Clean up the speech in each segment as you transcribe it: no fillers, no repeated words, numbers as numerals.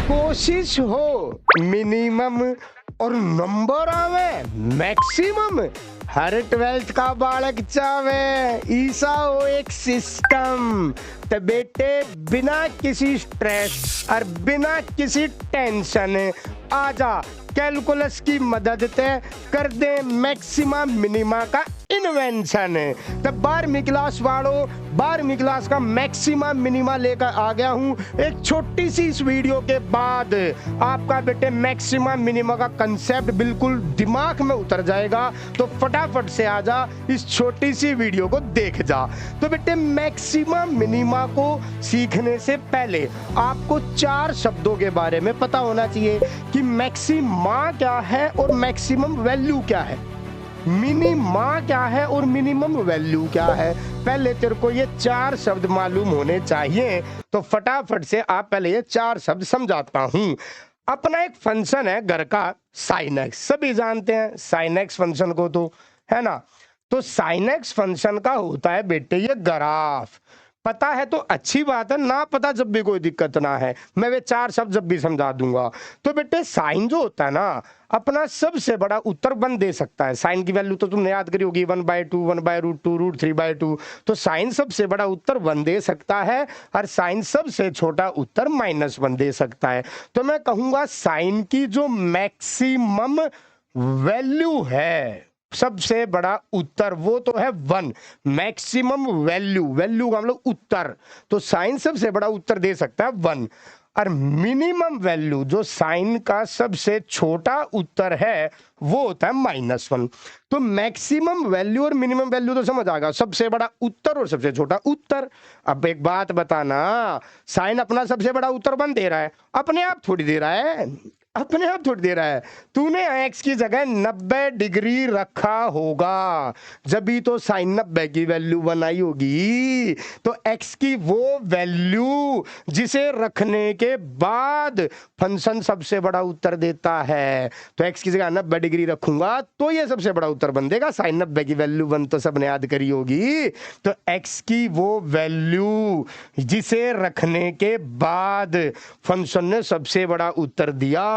कोशिश हो मिनिमम और नंबर आवे मैक्सिमम। हर 12th का बालक चावे ईसा हो एक सिस्टम। तो बेटे बिना किसी स्ट्रेस और बिना किसी टेंशन आजा कैलकुलस की मदद से कर दे मैक्सिमा मिनिमा का इन्वेंशन। तो 12वीं क्लास वालों 12वीं क्लास का मैक्सिमा मिनिमा लेकर आ गया हूं। एक छोटी सी इस वीडियो के बाद आपका बेटे मैक्सिमा मिनिमा का कंसेप्ट बिल्कुल दिमाग में उतर जाएगा। तो फटाफट से आजा इस छोटी सी वीडियो को देख जा। तो बेटे मैक्सिमा मिनिमा को सीखने से पहले आपको 4 शब्दों के बारे में पता होना चाहिए कि मैक्सिमा क्या है और मैक्सिमम वैल्यू क्या है, मिनिमा क्या है और मिनिमम वैल्यू क्या है। पहले तेरे को ये 4 शब्द मालूम होने चाहिए। तो फटाफट से आप पहले ये 4 शब्द समझाता हूं। अपना एक फंक्शन है घर का साइन एक्स, सभी जानते हैं साइन एक्स फंक्शन को, तो है ना। तो साइन एक्स फंक्शन का होता है बेटे ये ग्राफ। पता है तो अच्छी बात है, ना पता जब भी कोई दिक्कत ना है, मैं वे 4 शब्द जब भी समझा दूंगा। तो बेटे साइन जो होता है ना अपना सबसे बड़ा उत्तर 1 दे सकता है। साइन की वैल्यू तो तुमने याद करी होगी 1/2 1/√2 √3/2। तो साइन सबसे बड़ा उत्तर 1 दे सकता है और साइन सबसे छोटा उत्तर -1 दे सकता है। तो मैं कहूंगा साइन की जो मैक्सिमम वैल्यू है सबसे बड़ा उत्तर वो तो है 1। मैक्सिमम वैल्यू, वैल्यू का मतलब उत्तर, तो साइन सबसे बड़ा उत्तर दे सकता है 1। और मिनिमम वैल्यू जो साइन का सबसे छोटा उत्तर है वो होता है -1। तो मैक्सिमम वैल्यू और मिनिमम वैल्यू तो समझ आ गया, सबसे बड़ा उत्तर और सबसे छोटा उत्तर। अब एक बात बताना, साइन अपना सबसे बड़ा उत्तर 1 दे रहा है, अपने आप थोड़ी दे रहा है, अपने आप थोड़ी दे रहा है। तूने एक्स की जगह 90 डिग्री रखा होगा, जब तो साइन 90 की वैल्यू बनाई होगी। तो एक्स की वो वैल्यू जिसे रखने के बाद फंक्शन सबसे बड़ा उत्तर देता है। तो एक्स की जगह 90 डिग्री रखूंगा तो ये सबसे बड़ा उत्तर बन देगा। साइन 90 की वैल्यू 1 तो सबने याद करी होगी। तो एक्स की वो वैल्यू जिसे रखने के बाद फंक्शन ने सबसे बड़ा उत्तर दिया,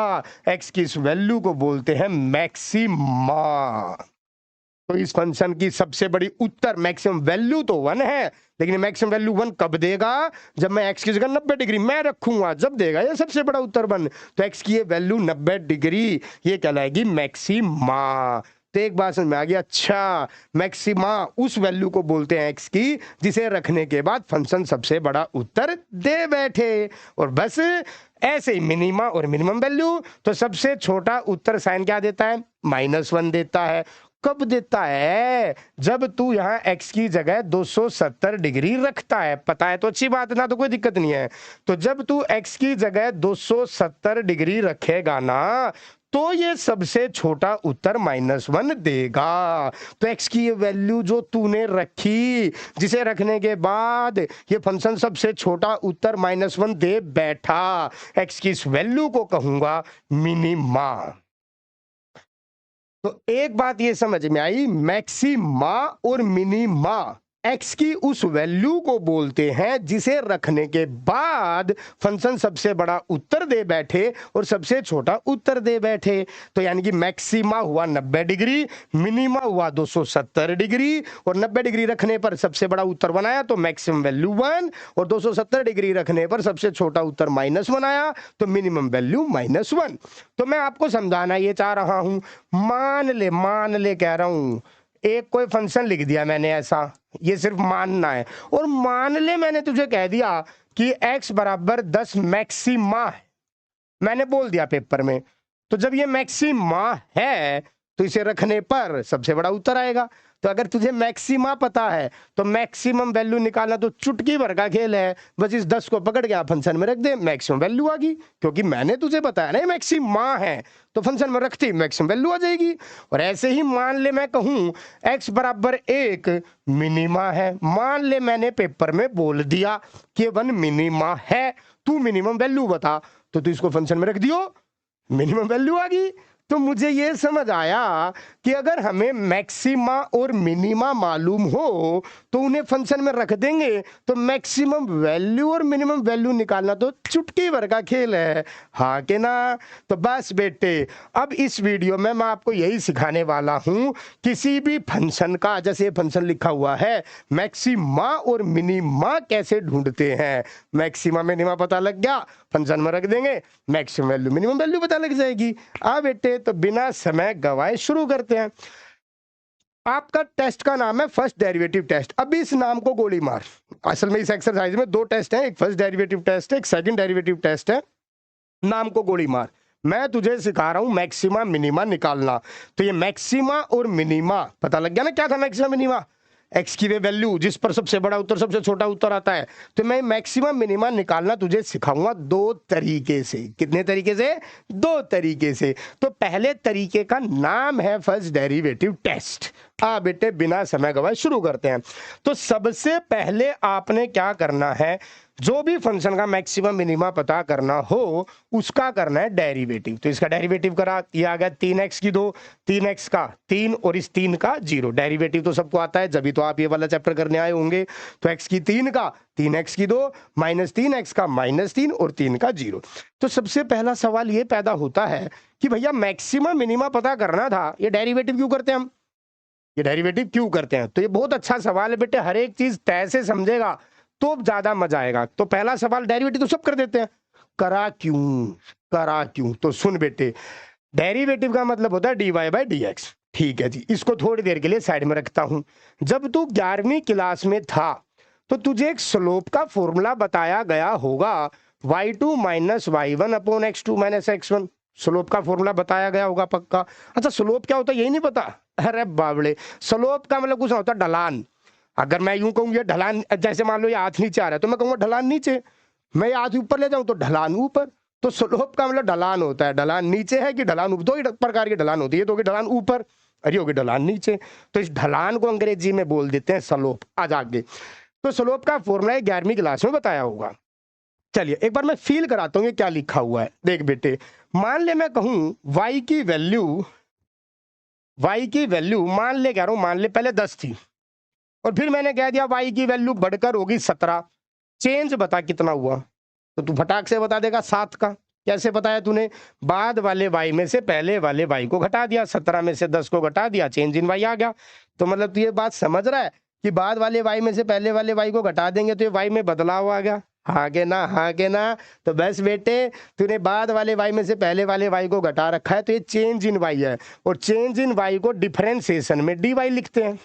एक्स की इस वैल्यू को बोलते हैं मैक्सिमा। तो इस फंक्शन की सबसे बड़ी उत्तर मैक्सिमम वैल्यू तो 1 है, लेकिन मैक्सिमम वैल्यू 1 कब देगा, जब मैं एक्स की जगह 90 डिग्री मैं रखूंगा, जब देगा ये सबसे बड़ा उत्तर 1। तो एक्स की ये वैल्यू 90 डिग्री ये कहलाएगी मैक्सिमा। तो एक बात समझ में आ गया, अच्छा मैक्सिमा उस वैल्यू को बोलते हैं एक्स की जिसे रखने के बाद फंक्शन सबसे बड़ा उत्तर दे बैठे। और बस ऐसे ही मिनिमा और मिनिमम वैल्यू, तो सबसे छोटा उत्तर साइन क्या देता है, -1 देता है। कब देता है, जब तू यहाँ x की जगह 270 डिग्री रखता है। पता है तो अच्छी बात है ना, तो कोई दिक्कत नहीं है। तो जब तू x की जगह 270 डिग्री रखेगा ना तो ये सबसे छोटा उत्तर -1 देगा। तो x की ये वैल्यू जो तूने रखी जिसे रखने के बाद ये फंक्शन सबसे छोटा उत्तर -1 दे बैठा, x की इस वैल्यू को कहूंगा मिनिमा। तो एक बात ये समझ में आई, मैक्सिमा और मिनिमा एक्स की उस वैल्यू को बोलते हैं जिसे रखने के बाद फंक्शन सबसे बड़ा उत्तर दे बैठे और सबसे छोटा उत्तर दे बैठे। तो यानी कि मैक्सिमा हुआ 90 डिग्री, मिनिमा हुआ 270 डिग्री, और 90 डिग्री रखने पर सबसे बड़ा उत्तर बनाया तो मैक्सिमम वैल्यू 1, और 270 डिग्री रखने पर सबसे छोटा उत्तर -1 आया तो मिनिमम वैल्यू -1। तो मैं आपको समझाना ये चाह रहा हूं, मान ले कह रहा हूं, एक कोई फंक्शन लिख दिया मैंने ऐसा, ये सिर्फ मानना है। और मान ले मैंने तुझे कह दिया कि x बराबर 10 मैक्सिमा है, मैंने बोल दिया पेपर में। तो जब ये मैक्सिमा है तो इसे रखने पर सबसे बड़ा उत्तर आएगा। तो अगर तुझे मैक्सिमा पता है तो मैक्सिमम वैल्यू निकालना तो चुटकी भर का खेल है, बस इस 10 को पकड़ के आप फंक्शन में रख दे, मैक्सिमम वैल्यू आ गई। क्योंकि मैंने तुझे बताया ना मैक्सिमा है, तो फंक्शन में रखते ही मैक्सिमम वैल्यू आ जाएगी। और ऐसे ही मान ले मैं कहूं x बराबर 1 मिनिमा है, मान ले मैंने पेपर में बोल दिया कि 1 मिनिमा है, तू मिनिमम वैल्यू बता, तो तू इसको फंक्शन में रख दियो, मिनिमम वैल्यू आ गई। तो मुझे ये समझ आया कि अगर हमें मैक्सिमा और मिनिमा मालूम हो तो उन्हें फंक्शन में रख देंगे, तो मैक्सिमम वैल्यू और मिनिमम वैल्यू निकालना तो चुटकी भर का खेल है, हाँ के ना। तो बस बेटे, अब इस वीडियो में मैं आपको यही सिखाने वाला हूं, किसी भी फंक्शन का, जैसे फंक्शन लिखा हुआ है, मैक्सिमा और मिनिमा कैसे ढूंढते हैं। मैक्सिमा मिनिमा पता लग गया, फंक्शन में रख देंगे, मैक्सिमम वैल्यू मिनिमम वैल्यू पता लग जाएगी। आ बेटे, तो बिना समय गवाए शुरू करते हैं। आपका टेस्ट का नाम है फर्स्ट डेरिवेटिव टेस्ट। अब इस नाम को गोली मार। असल में इस एक्सरसाइज में दो टेस्ट हैं, एक फर्स्ट डेरिवेटिव टेस्ट है, एक सेकंड डेरिवेटिव टेस्ट है। नाम को गोली मार। मैं तुझे सिखा रहा हूं मैक्सिमा मिनिमा निकालना। तो ये मैक्सिमा और मिनिमा पता लग गया ना, क्या था मैक्सिमा मिनिमा? एक्स की वे वैल्यू जिस पर सबसे बड़ा उत्तर सबसे छोटा उत्तर आता है। तो मैं मैक्सिमम मिनिमा निकालना तुझे सिखाऊंगा दो तरीके से। कितने तरीके से? दो तरीके से। तो पहले तरीके का नाम है फर्स्ट डेरिवेटिव टेस्ट। बेटे, बिना समय गवाए शुरू करते हैं। तो सबसे पहले आपने क्या करना है, जो भी फंक्शन का मैक्सिमम मिनिमा पता करना हो उसका करना है डेरिवेटिव। तो इसका डेरिवेटिव करा, ये आ गया 3x की 2, 3x का 3 और इस 3 का 0। डेरिवेटिव तो सबको आता है, जब तो आप ये वाला चैप्टर करने आए होंगे। तो x की 3 का 3x की 2 माइनस 3x का -3 और 3 का 0। तो सबसे पहला सवाल ये पैदा होता है कि भैया मैक्सिमम मिनिमा पता करना था, ये डेरिवेटिव क्यों करते हैं हम? ये डेरिवेटिव क्यों करते हैं? तो ये बहुत अच्छा सवाल है बेटे, हर एक चीज तय से समझेगा तो ज्यादा मजा आएगा। तो पहला सवाल, डेरिवेटिव तो सब कर देते हैं, करा क्यों? करा क्यों? तो सुन बेटे, डेरिवेटिव का मतलब होता है dy/dx। ठीक है जी, इसको थोड़ी देर के लिए साइड में रखता हूं। जब तू 11वीं क्लास में था तो तुझे एक स्लोप का फॉर्मूला बताया गया होगा, y2 - y1 upon x2 - x1। Slope का फॉर्मूला बताया गया होगा पक्का। अच्छा, स्लोप क्या होता है यही नहीं पता? अरे बावड़े, स्लोप का मतलब कुछ होता है ढलान। अगर मैं यूं कहूं ये ढलान, जैसे मान लो ये हाथ नीचे आ रहा है तो मैं कहूंगा ढलान नीचे, मैं ये हाथ ऊपर ले जाऊं तो ढलान ऊपर। तो स्लोप का मतलब ढलान होता है। ढलान नीचे है कि ढलान ऊपर? दो ही प्रकार की ढलान होती है, तो होगी ढलान ऊपर और ये होगी ढलान नीचे। तो इस ढलान को अंग्रेजी में बोल देते हैं स्लोप। आज आगे, तो स्लोप का फॉर्मूला 11वीं क्लास में बताया होगा। चलिए एक बार मैं फील कराता हूँ ये क्या लिखा हुआ है। देख बेटे, मान ले मैं कहूं y की वैल्यू मान ले, कह रहा हूं मान ले पहले 10 थी और फिर मैंने कह दिया y की वैल्यू बढ़कर होगी 17। चेंज बता कितना हुआ? तो तू फटाक से बता देगा 7 का। कैसे बताया तूने? बाद वाले y में से पहले वाले y को घटा दिया, 17 में से 10 को घटा दिया, चेंज इन y आ गया। तो मतलब तू ये बात समझ रहा है कि बाद वाले y में से पहले वाले y को घटा देंगे तो ये y में बदलाव आ गया, हाँ के ना? हाँ के ना? तो बस बेटे, तूने बाद वाले y में से पहले वाले y को घटा रखा है तो ये चेंज इन y है, और चेंज इन y को डिफरेंशिएशन में dy लिखते हैं,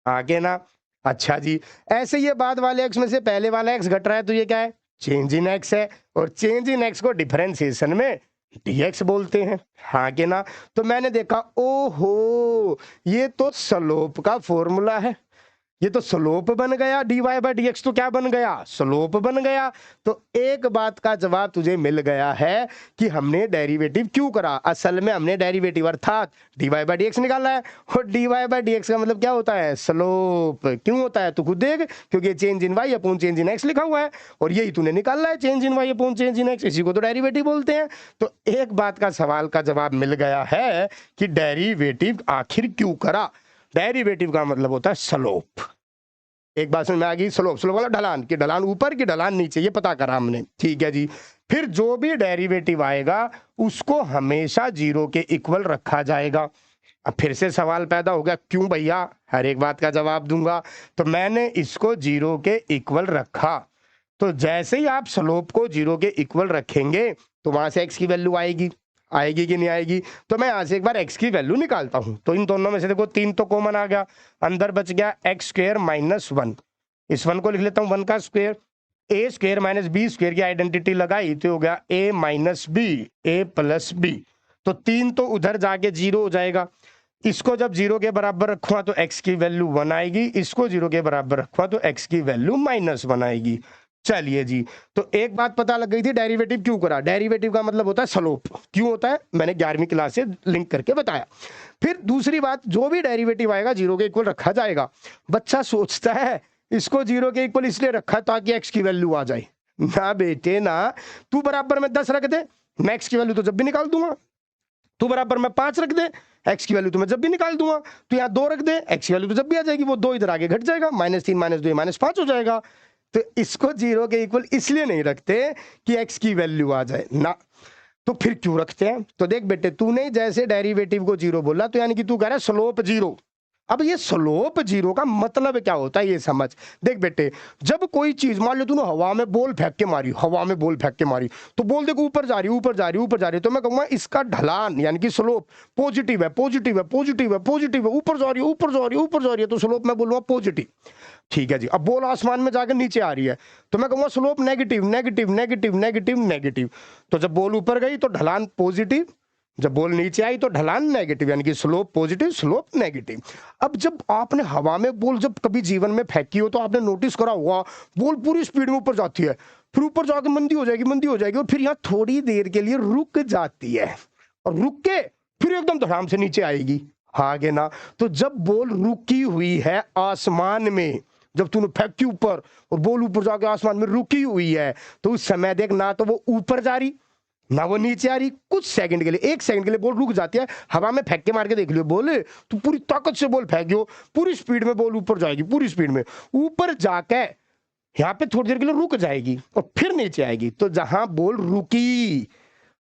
आगे ना? अच्छा जी, ऐसे ये बाद वाले x में से पहले वाला x घट रहा है तो ये क्या है? चेंज इन x है, और चेंज इन x को डिफरेंशिएशन में dx बोलते हैं, हाँ के ना? तो मैंने देखा, ओहो, ये तो स्लोप का फॉर्मूला है, ये तो स्लोप बन गया। dy/dx तो क्या बन गया? स्लोप बन गया। तो एक बात का जवाब तुझे मिल गया है कि हमने डेरिवेटिव क्यों करा। असल में हमने डेरिवेटिव अर्थात dy/dx निकाला है, और dy/dx का मतलब क्या होता है? स्लोप। क्यों होता है? तू खुद देख, क्योंकि change in y upon change in x लिखा हुआ है और यही तूने निकाला है, change in y upon change in x, इसी को तो डेरिवेटिव बोलते हैं। तो एक बात का सवाल का जवाब मिल गया है कि डेरिवेटिव आखिर क्यों करा। डेरिवेटिव का मतलब होता है स्लोप। एक बात समझ में आ गई? स्लोप, स्लोप वाला ढलान, कि ढलान ऊपर की ढलान नीचे, ये पता करा हमने। ठीक है जी, फिर जो भी डेरिवेटिव आएगा उसको हमेशा 0 के इक्वल रखा जाएगा। अब फिर से सवाल पैदा हो गया, क्यों भैया? हर एक बात का जवाब दूंगा। तो मैंने इसको 0 के इक्वल रखा, तो जैसे ही आप स्लोप को 0 के इक्वल रखेंगे तो वहां से x की वैल्यू आएगी, आएगी कि नहीं आएगी? तो मैं यहां से एक बार x की वैल्यू निकालता हूं। तो इन दोनों में से देखो 3 तो कॉमन आ गया, अंदर बच गया x² - 1। इस 1 को लिख लेता हूं 1 का स्क्वायर। a² - b² की आइडेंटिटी लगाई तो हो गया a - b, a + b। तो 3 तो उधर जाके 0 हो जाएगा। इसको जब 0 के बराबर रखूंगा तो x की वैल्यू 1 आएगी, इसको 0 के बराबर रखूंगा तो x की वैल्यू -1 आएगी। चलिए जी, तो एक बात पता लग गई थी डेरिवेटिव क्यों करा। डेरिवेटिव का मतलब होता है स्लोप। क्यों होता है मैंने 11वीं क्लास से लिंक करके बताया। फिर दूसरी बात, जो भी डेरिवेटिव आएगा 0 के इक्वल रखा जाएगा। बच्चा सोचता है इसको 0 के इक्वल इसलिए रखा ताकि x की वैल्यू आ जाए। ना बेटे ना, तू बराबर में 10 रख दे, मैं x की वैल्यू तो जब भी निकाल दूंगा। तू बराबर में 5 रख दे, एक्स की वैल्यू तो मैं जब भी निकाल दूंगा। तो यहाँ 2 रख दे, एक्स की वैल्यू तो जब भी आ जाएगी, वो 2 इधर आगे घट जाएगा, -3 -2 -5 हो जाएगा। तो इसको 0 के इक्वल इसलिए नहीं रखते कि एक्स की वैल्यू आ जाए ना। तो फिर क्यों रखते हैं? तो देख बेटे, तूने जैसे डेरिवेटिव को 0 बोला, तो यानी कि तू कह रहा है स्लोप 0। अब ये स्लोप 0 का मतलब क्या होता है ये समझ। देख बेटे, जब कोई चीज, मान लो तूने हवा में बॉल फेंक के मारी, हवा में बॉल फेंक के मारी, तो बॉल देखो ऊपर जा रही, ऊपर जा रही, ऊपर जा रही, तो मैं कहूंगा इसका ढलान यानी कि स्लोप पॉजिटिव है, पॉजिटिव है, पॉजिटिव है, पॉजिटिव है, ऊपर जा रही है, ऊपर जा रही है, ऊपर जा रही है, तो स्लोप मैं बोलूंगा पॉजिटिव। ठीक है जी। अब बॉल आसमान में जाकर नीचे आ रही है, तो मैं कहूंगा slope negative, negative, negative, negative, negative. तो जब बॉल ऊपर गई तो ढलान पॉजिटिव, जब बॉल नीचे आई तो ढलान नेगेटिव, यानी कि स्लोप पॉजिटिव, स्लोप नेगेटिव। अब जब आपने हवा में बॉल जब कभी जीवन में फेंकी हो, तो आपने नोटिस करा होगा बॉल पूरी स्पीड में ऊपर जाती है, फिर ऊपर जाकर मंदी हो जाएगी, मंदी हो जाएगी, और फिर यहाँ थोड़ी देर के लिए रुक जाती है, और रुक के फिर एकदम धड़ाम से नीचे आएगी। आगे ना, तो जब बॉल रुकी हुई है आसमान में, जब तूने फेंकी ऊपर और बॉल ऊपर जाके आसमान में रुकी हुई है, तो उस समय देख ना तो वो ऊपर जा रही ना वो नीचे आ रही, कुछ सेकंड के लिए, 1 सेकंड के लिए बॉल रुक जाती है। हवा में फेंक के मार के देख लियो बॉल, तो पूरी ताकत से बॉल फेंकियो, पूरी स्पीड में बॉल ऊपर जाएगी, पूरी स्पीड में ऊपर जाके यहाँ पे थोड़ी देर के लिए रुक जाएगी और फिर नीचे आएगी। तो जहां बॉल रुकी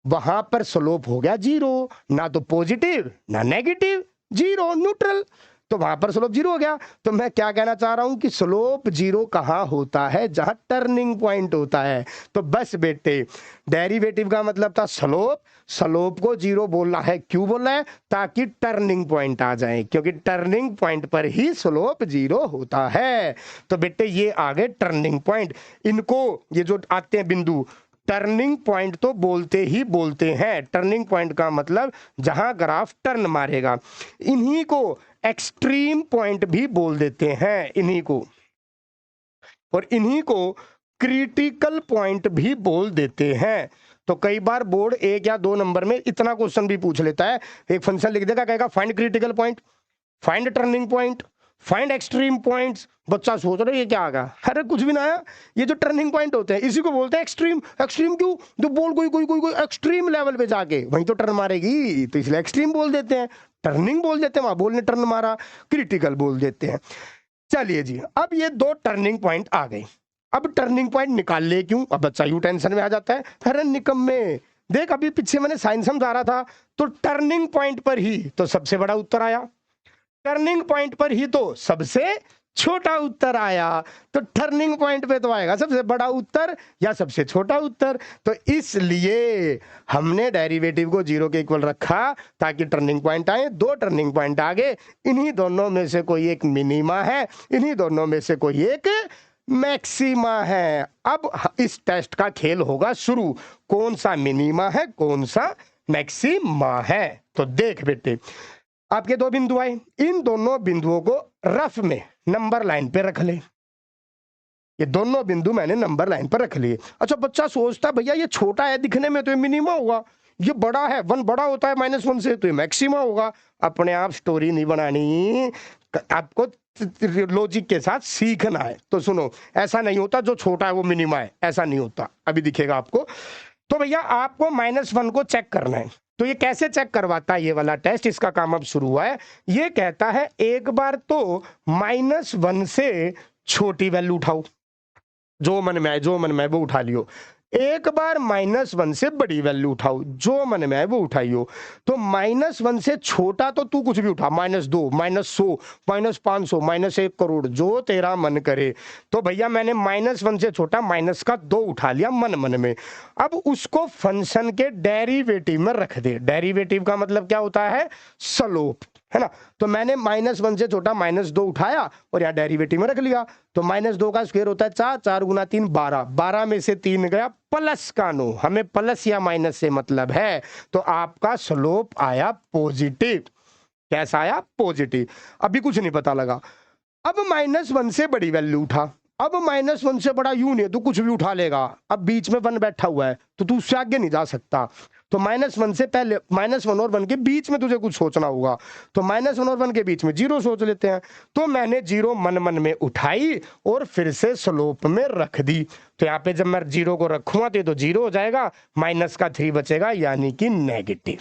वहां पर स्लोप हो गया 0, ना तो पॉजिटिव ना नेगेटिव, 0 न्यूट्रल, तो वहां पर स्लोप 0 हो गया। तो मैं क्या कहना चाह रहा हूं कि स्लोप 0 कहां होता है? जहां टर्निंग पॉइंट होता है। तो बस बेटे, डेरिवेटिव का मतलब था स्लोप, स्लोप को 0 बोलना है। क्यों बोलना है? ताकि टर्निंग पॉइंट आ जाए, क्योंकि टर्निंग पॉइंट पर ही स्लोप 0 होता है। तो बेटे ये आ गए टर्निंग पॉइंट। इनको ये जो आते हैं बिंदु, टर्निंग पॉइंट तो बोलते ही बोलते हैं। टर्निंग पॉइंट का मतलब जहां ग्राफ टर्न मारेगा। इन्हीं को एक्सट्रीम पॉइंट भी बोल देते हैं, इन्हीं को, और इन्हीं को क्रिटिकल पॉइंट भी बोल देते हैं। तो कई बार बोर्ड 1 या 2 नंबर में इतना क्वेश्चन भी पूछ लेता है, एक फंक्शन लिख देगा, कहेगा find critical point, find turning point, find extreme points. बच्चा सोच रहा है ये क्या आ गया? अरे कुछ भी ना आया, ये जो टर्निंग पॉइंट होते हैं इसी को बोलते हैं एक्सट्रीम। एक्सट्रीम क्यों? जो बोल कोई कोई कोई कोई एक्सट्रीम लेवल पे जाके वहीं तो टर्न मारेगी, तो इसलिए एक्सट्रीम बोल देते हैं, टर्निंग बोल देते हैं, वहां बोल ने टर्न मारा, क्रिटिकल बोल देते हैं। चलिए जी, अब ये 2 टर्निंग पॉइंट आ गए। अब टर्निंग पॉइंट निकाल ले क्यों? अब बच्चा यूं टेंशन में आ जाता है, अरे निकम्मे देख, अभी पीछे मैंने साइन समझा रहा था, तो टर्निंग पॉइंट पर ही तो सबसे बड़ा उत्तर आया, टर्निंग पॉइंट पर ही तो सबसे छोटा उत्तर आया। तो टर्निंग पॉइंट पे तो आएगा सबसे बड़ा उत्तर या सबसे छोटा उत्तर। तो इसलिए हमने डेरिवेटिव को 0 के इक्वल रखा ताकि टर्निंग पॉइंट आए। 2 टर्निंग पॉइंट आ गए, इन्हीं दोनों में से कोई एक मिनिमा है, इन्हीं दोनों में से कोई एक मैक्सिमा है। अब इस टेस्ट का खेल होगा शुरू, कौन सा मिनिमा है, कौन सा मैक्सिमा है। तो देख बेटे, आपके 2 बिंदु आए, इन दोनों बिंदुओं को रफ में नंबर लाइन पे रख ले। ये दोनों बिंदु मैंने नंबर लाइन पर रख लिए। अच्छा, बच्चा सोचता भैया ये छोटा है दिखने में तो ये मिनिमा होगा, ये बड़ा है, 1 बड़ा होता है -1 से, तो ये मैक्सिमा होगा। अपने आप स्टोरी नहीं बनानी, आपको लॉजिक के साथ सीखना है। तो सुनो, ऐसा नहीं होता जो छोटा है वो मिनिमा है, ऐसा नहीं होता, अभी दिखेगा आपको। तो भैया आपको -1 को चेक करना है। तो ये कैसे चेक करवाता है ये वाला टेस्ट? इसका काम अब शुरू हुआ है। ये कहता है एक बार तो -1 से छोटी वैल्यू उठाओ, जो मन में आए, जो मन में आए वो उठा लियो। एक बार -1 से बड़ी वैल्यू उठाओ, जो मन में आए वो उठाइयो। तो -1 से छोटा तो तू कुछ भी उठा, -2, -100, -500, -1 करोड़, जो तेरा मन करे। तो भैया मैंने -1 से छोटा -2 उठा लिया मन मन में। अब उसको फंक्शन के डेरिवेटिव में रख दे। डेरिवेटिव का मतलब क्या होता है? स्लोप, है ना। तो मैंने -1 से छोटा -2 उठाया और यहाँ डेरिवेटिव में रख लिया। तो -2 का स्क्वायर होता है 4, 4 गुना 3 12, 12 में से 3 गया, प्लस का 9, हमें प्लस या माइनस से मतलब है। तो आपका स्लोप आया पॉजिटिव। कैसा आया? पॉजिटिव। अभी कुछ नहीं पता लगा। अब -1 से बड़ी वैल्यू उठा। अब -1 से बड़ा यूं नहीं है, तू कुछ भी उठा लेगा। अब बीच में 1 बैठा हुआ है तो तू उससे आगे नहीं जा सकता। तो -1 से पहले, -1 और 1 के बीच में तुझे कुछ सोचना होगा। तो -1 और 1 के बीच में 0 सोच लेते हैं। तो मैंने 0 मन मन में उठाई और फिर से स्लोप में रख दी। तो यहाँ पे जब मैं 0 को रखूंगा तो ये तो 0 हो जाएगा, -3 बचेगा यानी कि नेगेटिव।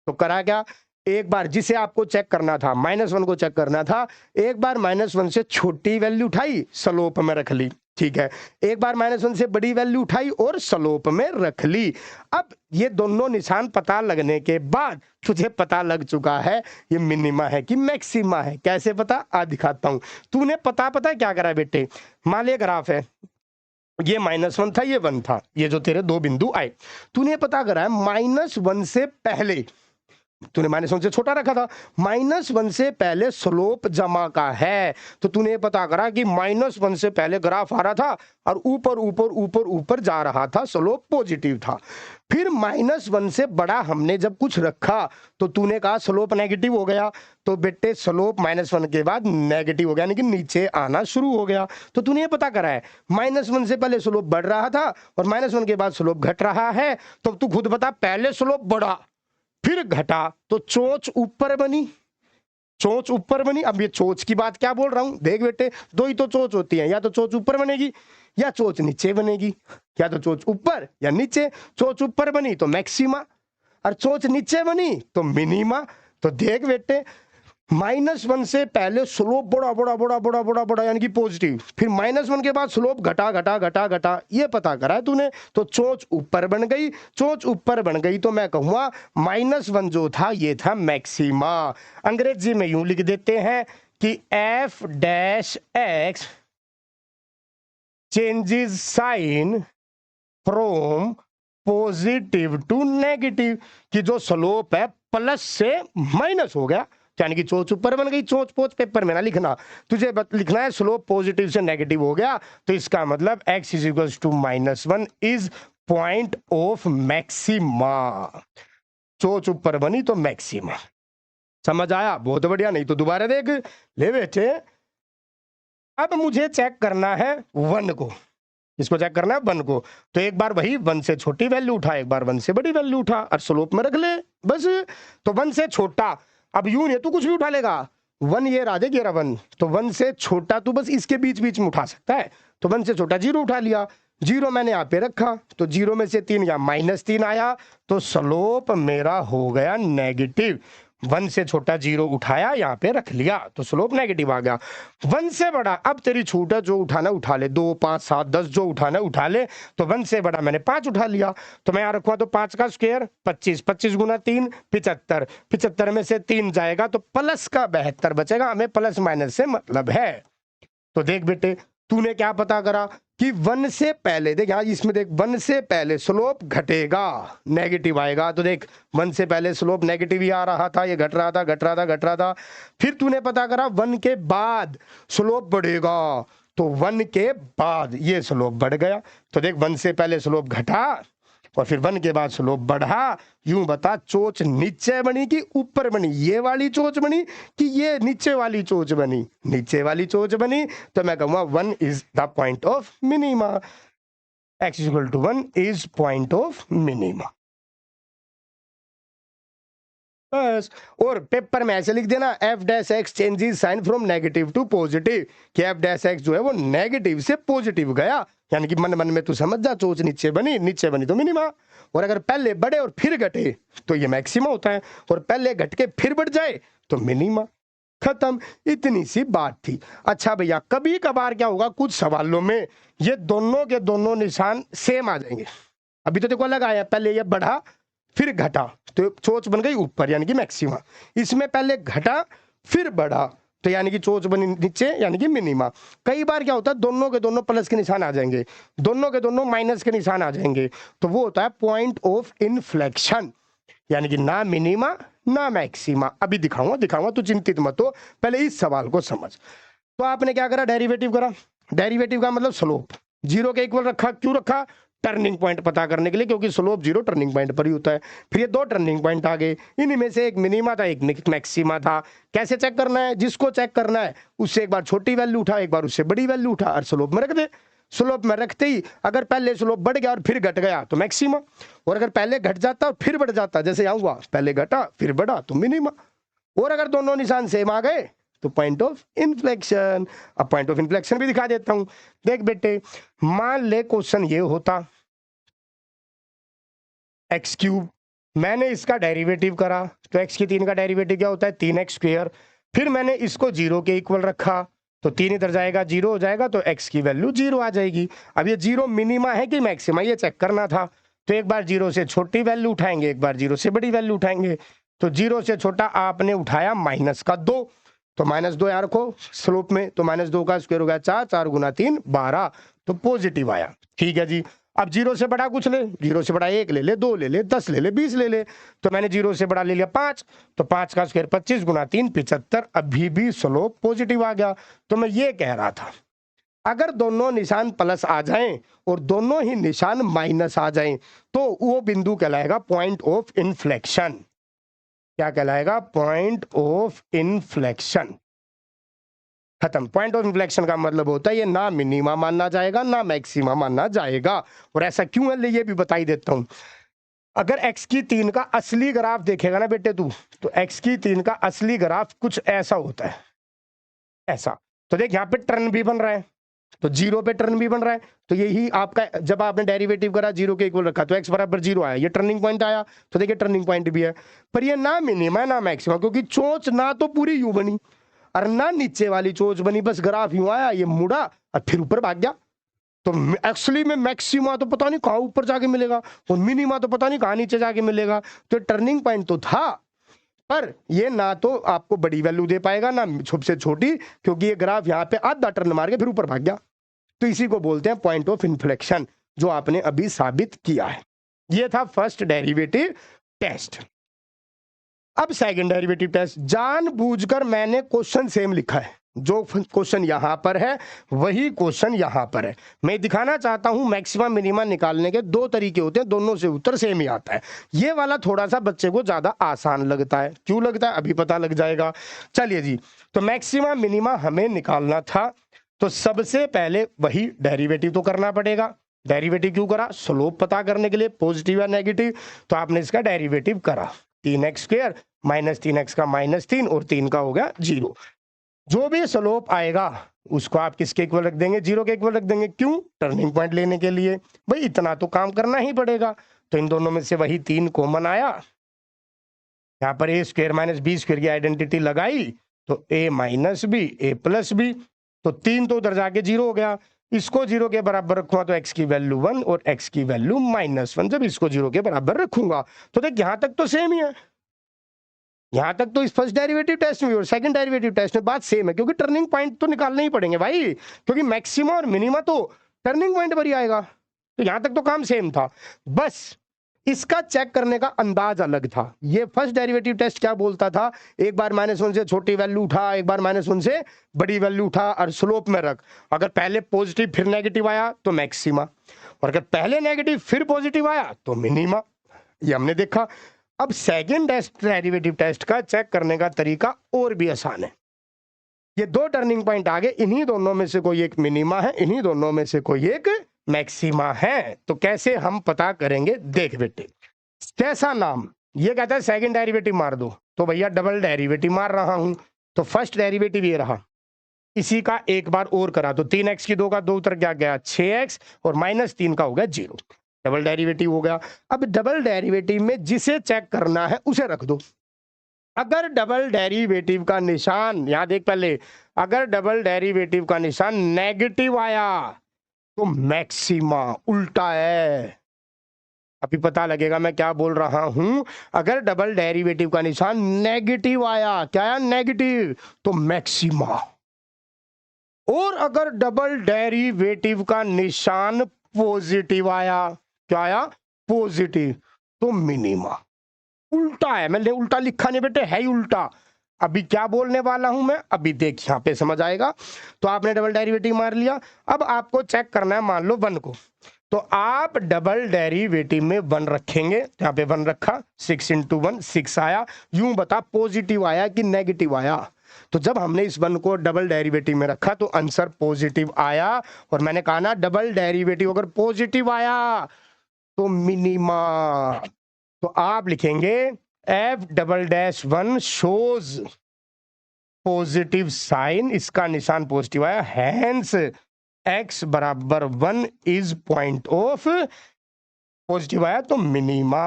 तो करा क्या, एक बार जिसे आपको चेक करना था, -1 को चेक करना था, एक बार -1 से छोटी वैल्यू उठाई, स्लोप में रख ली, ठीक है। एक बार -1 से बड़ी वैल्यू उठाई और स्लोप में रख ली। अब ये दोनों निशान पता लगने के बाद तुझे पता लग चुका है ये मिनिमा है कि मैक्सिमा है। कैसे पता, आ दिखाता हूं। तूने पता क्या करा बेटे, मान ले ग्राफ है, ये -1 था, ये 1 था, ये जो तेरे दो बिंदु आए, तूने पता करा है -1 से पहले, तूने -1 से छोटा रखा था, -1 से पहले स्लोप जमा का है। तो तूने पता करा कि -1 से पहले ग्राफ आ रहा था और ऊपर ऊपर ऊपर ऊपर जा रहा था, स्लोप पॉजिटिव था। फिर -1 से बड़ा हमने जब कुछ रखा तो तूने कहा स्लोप नेगेटिव हो गया, तो बेटे स्लोप -1 के बाद नेगेटिव हो गया, यानी कि नीचे आना शुरू हो गया। तो तूने ये पता करा है -1 से पहले स्लोप बढ़ रहा था और -1 के बाद स्लोप घट रहा है। तो तू खुद बता, पहले स्लोप बढ़ा फिर घटा तो चोंच ऊपर बनी, चोंच ऊपर बनी। अब ये चोंच की बात क्या बोल रहा हूं, देख बेटे, दो ही तो चोंच होती है, या तो चोंच ऊपर बनेगी या चोंच नीचे बनेगी, या तो चोंच ऊपर या नीचे। चोंच ऊपर बनी तो मैक्सिमा और चोंच नीचे बनी तो मिनिमा। तो देख बेटे, -1 से पहले स्लोप बड़ा बड़ा बड़ा बड़ा बड़ा बड़ा यानी कि पॉजिटिव, फिर -1 के बाद स्लोप घटा घटा घटा घटा, ये पता करा है तूने। तो चोंच ऊपर बन गई, चोंच ऊपर बन गई तो मैं कहूंगा -1 जो था ये था मैक्सिमा। अंग्रेजी में यूं लिख देते हैं कि f-x changes sign from positive to negative, कि जो स्लोप है प्लस से माइनस हो गया, यानी कि चोंच ऊपर बन गई। चोंच पोच पेपर में ना लिखना, तुझे लिखना है स्लोप पॉजिटिव से नेगेटिव हो गया, तो इसका मतलब x is equal to -1 is point of maxima. चोंच ऊपर बनी तो मैक्सिमा। समझ आया, बहुत बढ़िया। नहीं तो दोबारा देख ले बेटे। अब मुझे चेक करना है 1 को, इसको चेक करना है 1 को, तो एक बार वही 1 से छोटी वैल्यू उठा, एक बार 1 से बड़ी वैल्यू उठा और स्लोप में रख ले बस। तो 1 से छोटा, अब यूं नहीं तू कुछ भी उठा लेगा, 1 ये रहा, देख ये रहा 1, तो 1 से छोटा तू बस इसके बीच बीच में उठा सकता है। तो 1 से छोटा 0 उठा लिया, 0 मैंने यहाँ पे रखा, तो 0 में से 3 या -3 आया, तो स्लोप मेरा हो गया नेगेटिव। 1 से छोटा 0 उठाया, यहाँ पे रख लिया, तो स्लोप नेगेटिव आ गया। 1 से बड़ा, अब तेरी छूट है, जो उठाना उठा ले, 2 5 7 10 जो उठाना उठा ले। तो 1 से बड़ा मैंने 5 उठा लिया, तो मैं यहाँ रखूंगा तो 5 का स्क्वायर 25, 25 गुना 3 75, 75 में से 3 जाएगा तो प्लस का 72 बचेगा। हमें प्लस माइनस से मतलब है। तो देख बेटे, तूने क्या पता करा कि 1 से पहले, देख यहाँ इसमें देख, 1 से पहले स्लोप घटेगा, नेगेटिव आएगा। तो देख 1 से पहले स्लोप नेगेटिव ही आ रहा था, ये घट रहा था घट रहा था घट रहा था। फिर तूने पता करा 1 के बाद स्लोप बढ़ेगा, तो 1 के बाद ये स्लोप बढ़ गया। तो देख 1 से पहले स्लोप घटा और फिर 1 के बाद स्लोप बढ़ा। यूं बता, चोंच नीचे बनी कि ऊपर बनी, ये वाली चोंच बनी कि ये नीचे वाली चोंच बनी, नीचे वाली चोंच बनी। तो मैं कहूंगा 1 is the point of minima, x equal to 1 is point of minima. बस। और पेपर में ऐसे लिख देना, f-x changes sign from negative to positive, कि f-x जो है वो नेगेटिव से पॉजिटिव गया, यानी कि मन मन में तू समझ जा, चोंच नीचे बनी तो मिनिमा। और अगर पहले बढ़े और फिर घटे तो ये मैक्सिमा होता है, और पहले घट के फिर बढ़ जाए तो मिनिमा। खत्म, इतनी सी बात थी। अच्छा भैया, कभी कभार क्या होगा, कुछ सवालों में ये दोनों के दोनों निशान सेम आ जाएंगे। अभी तो देखो अलग आया, पहले ये बढ़ा फिर घटा, तो चोंच बन गई ऊपर यानी कि मैक्सिमा। इसमें पहले घटा फिर बढ़ा, तो यानी कि चोंच बनी नीचे यानी कि मिनिमा। कई बार क्या होता है, दोनों के दोनों प्लस के निशान आ जाएंगे, दोनों के दोनों माइनस के निशान आ जाएंगे, तो वो होता है पॉइंट ऑफ इन्फ्लेक्शन, यानी कि ना मिनिमा ना मैक्सिमा। अभी दिखाऊंगा, तो चिंतित मत हो, पहले इस सवाल को समझ। तो आपने क्या करा, डेरिवेटिव करा। डेरिवेटिव का मतलब स्लोप 0 के इक्वल रखा, क्यों रखा, टर्निंग पॉइंट पता करने के लिए, क्योंकि स्लोप 0 टर्निंग पॉइंट पर ही होता है। फिर ये 2 टर्निंग पॉइंट आ गए, इनमें से एक मिनिमा था एक मैक्सिमा था। कैसे चेक करना है, जिसको चेक करना है उससे एक बार छोटी वैल्यू उठा, एक बार उससे बड़ी वैल्यू उठा और स्लोप में रख दे। स्लोप में रखते ही अगर पहले स्लोप बढ़ गया और फिर घट गया तो मैक्सिमा, और अगर पहले घट जाता और फिर बढ़ जाता, जैसे यहाँ हुआ, पहले घटा फिर बढ़ा तो मिनिमा। और अगर दोनों निशान सेम आ गए तो पॉइंट ऑफ इन्फ्लेक्शन। अब पॉइंट ऑफ इन्फ्लेक्शन भी दिखा देता हूं। देख बेटे, मान ले क्वेश्चन ये होता x³ मैंने इसका डेरिवेटिव करा, तो x की 3 का डेरिवेटिव क्या होता है 3x स्क्वायर। फिर मैंने इसको 0 के इक्वल रखा, तो 3 इधर जाएगा 0 हो जाएगा, तो x की वैल्यू 0 आ जाएगी। अब ये 0 मिनिमा है कि मैक्सिमा, ये चेक करना था। तो एक बार 0 से छोटी वैल्यू उठाएंगे, एक बार 0 से बड़ी वैल्यू उठाएंगे। तो 0 से छोटा आपने उठाया -2, तो -2 यहाँ रखो स्लोप में, तो -2 का स्क्वायर हो गया 4, 4 गुना 3 12, तो पॉजिटिव आया। ठीक है जी। अब 0 से बड़ा कुछ ले, 0 से बड़ा 1 ले ले, 2 ले ले, 10 ले ले, 20 ले ले। तो मैंने 0 से बड़ा ले लिया 5, तो 5 का स्क्वायर 25 गुना 3 75, अभी भी स्लोप पॉजिटिव आ गया। तो मैं ये कह रहा था, अगर दोनों निशान प्लस आ जाएं और दोनों ही निशान माइनस आ जाएं, तो वो बिंदु कहलाएगा पॉइंट ऑफ इन्फ्लेक्शन। क्या कहलाएगा? Point of inflection. खत्म। पॉइंट ऑफ इन्फ्लेक्शन का मतलब होता है ये ना मिनिमा मानना जाएगा ना मैक्सिमा मानना जाएगा। और ऐसा क्यों है ये भी बताई देता हूं। अगर x की 3 का असली ग्राफ देखेगा ना बेटे तू, तो x की 3 का असली ग्राफ कुछ ऐसा होता है, ऐसा। तो देख यहाँ पे टर्न भी बन रहा है, तो 0 पे टर्न भी बन रहा है। तो यही आपका, जब आपने डेरिवेटिव करा 0 के इक्वल रखा, तो x बराबर 0 आया, ये टर्निंग पॉइंट आया। तो देखिए टर्निंग पॉइंट भी है, पर ये ना मिनिमा ना मैक्सिमा, क्योंकि चोंच ना तो पूरी यूं बनी और ना नीचे वाली चोंच बनी, बस ग्राफ यूं आया, ये मुड़ा और फिर ऊपर भाग गया। तो एक्चुअली में मैक्सिमा तो पता नहीं कहाँ ऊपर जाके मिलेगा और मिनिमा तो पता नहीं कहाँ नीचे जाके मिलेगा। तो टर्निंग पॉइंट तो था, पर ये ना तो आपको बड़ी वैल्यू दे पाएगा ना सबसे छोटी, क्योंकि ये ग्राफ यहाँ पे आधा टर्न मार के फिर ऊपर भाग गया। तो इसी को बोलते हैं पॉइंट ऑफ इन्फ्लेक्शन, जो आपने अभी साबित किया है। ये था फर्स्ट डेरिवेटिव टेस्ट। अब सेकंड डेरिवेटिव टेस्ट, जानबूझकर मैंने क्वेश्चन सेम लिखा है, जो क्वेश्चन यहां पर है वही क्वेश्चन यहां पर है। मैं दिखाना चाहता हूं मैक्सिमा मिनिमा निकालने के दो तरीके होते हैं, दोनों से उत्तर सेम ही आता है। ये वाला थोड़ा सा बच्चे को ज्यादा आसान लगता है, क्यों लगता है अभी पता लग जाएगा। चलिए जी, तो मैक्सिमा मिनिमा हमें निकालना था, तो सबसे पहले वही डेरिवेटिव तो करना पड़ेगा। डेरिवेटिव क्यों करा? स्लोप पता करने के लिए, पॉजिटिव या नेगेटिव। तो आपने इसका डेरिवेटिव करा, 3x स्क्वायर -3x का -3 और 3 का हो गया 0। जो भी स्लोप आएगा उसको आप किसके इक्वल रख देंगे? 0 के इक्वल रख देंगे। क्यों? टर्निंग पॉइंट लेने के लिए। भाई इतना तो काम करना ही पड़ेगा। तो इन दोनों में से वही 3 कॉमन आया, यहाँ पर a स्क्वायर -b स्क्वायर की आइडेंटिटी लगाई, तो a minus B a plus B, तो 3 तो उधर जाके 0 हो गया। इसको 0 के बराबर रखूंगा तो x की वैल्यू 1 और x की वैल्यू -1, जब इसको 0 के बराबर रखूंगा। तो देख यहां तक तो सेम ही है, यहां तक तो इस फर्स्ट डेरिवेटिव टेस्ट में और सेकंड डेरिवेटिव टेस्ट में बात सेम है, क्योंकि टर्निंग पॉइंट तो निकालने ही पड़ेंगे भाई, क्योंकि मैक्सिमा और मिनिमा तो टर्निंग पॉइंट पर ही आएगा। तो यहां तक तो काम सेम था, बस इसका चेक करने का अंदाज अलग था। ये फर्स्ट डेरिवेटिव टेस्ट क्या बोलता था? एक बार -1 से छोटी वैल्यू उठा, एक बार -1 से बड़ी वैल्यू उठा और स्लोप में रख। अगर पहले पॉजिटिव फिर नेगेटिव आया तो मैक्सिमा, और अगर पहले नेगेटिव फिर पॉजिटिव आया तो मिनिमा। ये हमने देखा। अब सेकंड डेरिवेटिव टेस्ट का चेक करने का तरीका और भी आसान है। ये दो टर्निंग पॉइंट आ गए, इन्हीं दोनों में से कोई एक मिनिमा है, इन्हीं दोनों में से कोई एक मैक्सिमा है। तो कैसे हम पता करेंगे? देख बेटे, कैसा नाम, ये कहता है सेकंड डेरिवेटिव मार दो, तो भैया डबल डेरिवेटिव मार रहा हूं। तो फर्स्ट डेरिवेटिव ये रहा, इसी का एक बार और करा, तो 3x की 2 का 2 उतर क्या गया 6x और -3 का हो गया 0। डबल डेरिवेटिव हो गया। अब डबल डेरिवेटिव में जिसे चेक करना है उसे रख दो। अगर डबल डेरिवेटिव का निशान, यहां देख पहले, अगर डबल डेरिवेटिव का निशान नेगेटिव आया तो मैक्सिमा उल्टा है। अभी पता लगेगा मैं क्या बोल रहा हूं। अगर डबल डेरिवेटिव का निशान नेगेटिव आया, क्या आया? नेगेटिव, तो मैक्सिमा। और अगर डबल डेरिवेटिव का निशान पॉजिटिव आया, क्या आया? पॉजिटिव, तो मिनिमा। उल्टा है, मैंने उल्टा लिखा नहीं बेटे, है ही उल्टा। अभी क्या बोलने वाला हूं मैं, अभी देख यहां पे समझ आएगा। तो आपने डबल डेरिवेटिव मार लिया, अब आपको चेक करना है मान लो 1 को, तो आप डबल डेरिवेटिव में 1 रखेंगे। यहाँ पे 1 रखा, 6 × 1 6 आया। यूं बता पॉजिटिव आया कि नेगेटिव आया? तो जब हमने इस 1 को डबल डेरिवेटिव में रखा तो आंसर पॉजिटिव आया, और मैंने कहा ना डबल डेरिवेटिव अगर पॉजिटिव आया तो मिनिमा। तो आप लिखेंगे F'(1) शोज पॉजिटिव साइन, इसका निशान पॉजिटिव आया, हैंस x बराबर 1 इज पॉइंट ऑफ, पॉजिटिव आया तो मिनिमा।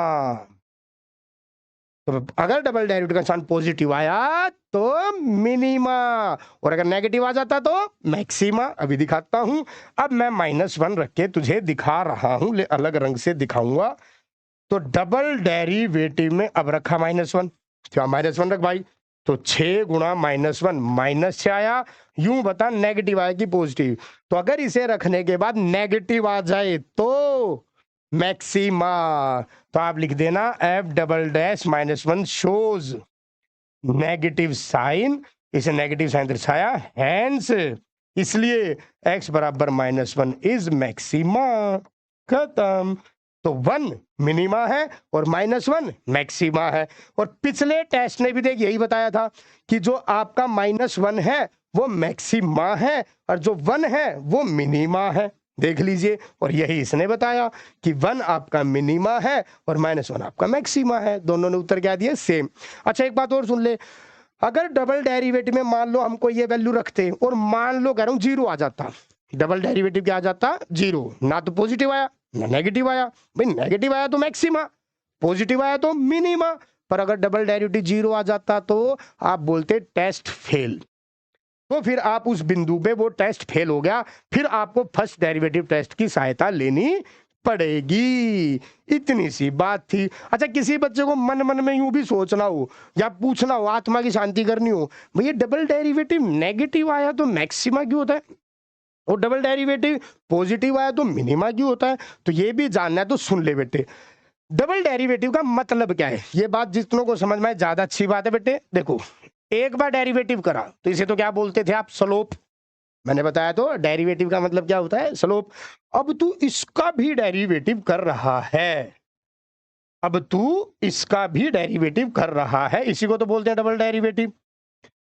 तो अगर डबल डेरिवेटिव का निशान पॉजिटिव आया तो मिनिमा, और अगर नेगेटिव आ जाता तो मैक्सिमा। अभी दिखाता हूं। अब मैं -1 रख के तुझे दिखा रहा हूं, ले अलग रंग से दिखाऊंगा। तो डबल डेरिवेटिव में अब रखा -1, क्या -1 रख भाई, तो 6 गुणा -1 माइनस से आया, यूं बता नेगेटिव आया कि पॉजिटिव। तो अगर इसे रखने के बाद नेगेटिव आ जाए तो मैक्सिमा। तो आप लिख देना F double dash -1 shows negative sign, इसे नेगेटिव साइन दर्शाया, हैंस इसलिए x बराबर -1 इज मैक्सिमा। खत्म। तो 1 मिनिमा है और -1 मैक्सिमा है। और पिछले टेस्ट ने भी देख यही बताया था कि जो आपका -1 है वो मैक्सिमा है और जो 1 है वो मिनिमा है। देख लीजिए, और यही इसने बताया कि 1 आपका मिनिमा है और -1 आपका मैक्सिमा है। दोनों ने उत्तर क्या दिए, सेम। अच्छा एक बात और सुन ले, अगर डबल डेरिवेटिव में मान लो हमको ये वैल्यू रखते और मान लो कह रहा हूं 0 आ जाता, डबल डेरिवेटिव क्या आ जाता, 0, ना तो पॉजिटिव आया ना नेगेटिव आया। भाई नेगेटिव आया तो मैक्सिमा, पॉजिटिव आया तो मिनिमा। पर अगर डबल डेरिवेटिव 0 आ जाता तो आप बोलते टेस्ट फेल। तो फिर आप उस बिंदु पे वो टेस्ट फेल हो गया, फिर आपको फर्स्ट डेरिवेटिव टेस्ट की सहायता लेनी पड़ेगी। इतनी सी बात थी। अच्छा किसी बच्चे को मन मन में यूं भी सोचना हो या पूछना हो, आत्मा की शांति करनी हो, भैया डबल डेरिवेटिव नेगेटिव आया तो मैक्सिमा क्यों होता है और डबल डेरिवेटिव पॉजिटिव आया तो मिनिमा क्यों होता है, तो ये भी जानना है तो सुन ले बेटे। डबल डेरिवेटिव का मतलब क्या है, ये बात जितनों को समझ में आए ज्यादा अच्छी बात है बेटे। देखो एक बार डेरिवेटिव करा तो इसे तो क्या बोलते थे आप, स्लोप। मैंने बताया तो डेरिवेटिव का मतलब क्या होता है, स्लोप। अब तू इसका भी डेरिवेटिव कर रहा है, अब तू इसका भी डेरिवेटिव कर रहा है, इसी को तो बोलते हैं डबल डेरिवेटिव।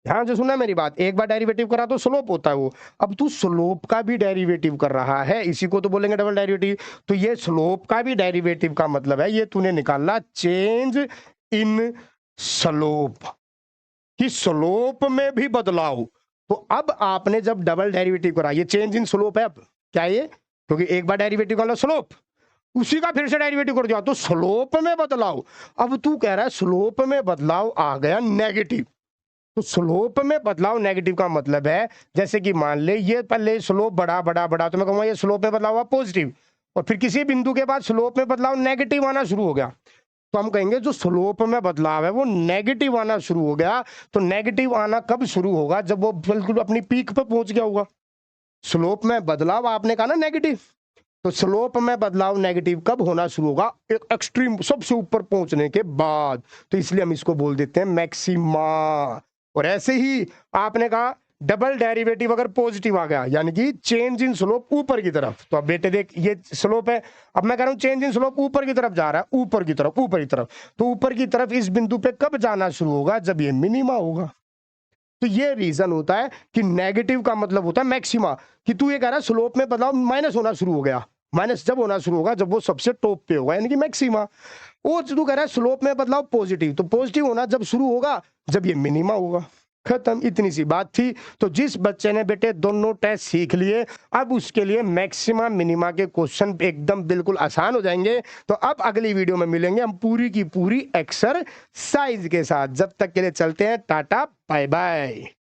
ध्यान से सुनना मेरी बात, एक बार डेरिवेटिव करा तो स्लोप होता है वो, अब तू स्लोप का भी डेरिवेटिव कर रहा है, इसी को तो बोलेंगे डबल डेरिवेटिव। तो ये स्लोप का भी डेरिवेटिव का मतलब है ये तूने निकाला चेंज इन स्लोप, कि स्लोप में भी बदलाव। तो अब आपने जब डबल डेरिवेटिव करा, ये चेंज इन स्लोप है, अब क्या ये, क्योंकि एक बार डेरिवेटिव का स्लोप, उसी का फिर से डेरिवेटिव कर दिया तो स्लोप में बदलाव। अब तू कह रहा है स्लोप में बदलाव आ गया नेगेटिव, तो स्लोप में बदलाव नेगेटिव का मतलब है जैसे कि मान ले ये पहले स्लोप बढ़ा बढ़ा बढ़ा, तो मैं कहूंगा ये स्लोप में बदलाव हुआ पॉजिटिव, और फिर किसी बिंदु के बाद स्लोप में बदलाव नेगेटिव आना शुरू हो गया, तो हम कहेंगे जो स्लोप में बदलाव है वो नेगेटिव आना शुरू हो गया। तो नेगेटिव आना कब शुरू होगा, जब वो बिल्कुल अपनी पीक पे पहुंच गया होगा। स्लोप में बदलाव आपने कहा ना नेगेटिव, तो स्लोप में बदलाव नेगेटिव कब होना शुरू होगा, एक एक्सट्रीम सबसे ऊपर पहुंचने के बाद। तो इसलिए हम इसको बोल देते हैं मैक्सिमा। और ऐसे ही आपने कहा डबल डेरिवेटिव अगर पॉजिटिव आ गया यानी कि चेंज इन स्लोप ऊपर की तरफ, तो अब बेटे देख ये स्लोप है, अब मैं कह रहा हूं चेंज इन स्लोप ऊपर की तरफ जा रहा है, ऊपर की तरफ, ऊपर की तरफ। तो ऊपर की तरफ इस बिंदु पे कब जाना शुरू होगा, जब ये मिनिमा होगा। तो ये रीजन होता है कि नेगेटिव का मतलब होता है मैक्सिमा, कि तू ये कह रहा है स्लोप में बदलाव माइनस होना शुरू हो गया, माइनस जब होना शुरू होगा जब वो सबसे टॉप पे होगा यानी कि मैक्सिमा। वो तू कह रहा है स्लोप में बदलाव पॉजिटिव, तो पॉजिटिव होना जब शुरू होगा जब ये मिनिमा होगा। खत्म, इतनी सी बात थी। तो जिस बच्चे ने बेटे दोनों टेस्ट सीख लिए, अब उसके लिए मैक्सिमा मिनिमा के क्वेश्चन एकदम बिल्कुल आसान हो जाएंगे। तो अब अगली वीडियो में मिलेंगे हम पूरी की पूरी एक्सरसाइज के साथ। जब तक के लिए चलते हैं, टाटा बाय बाय।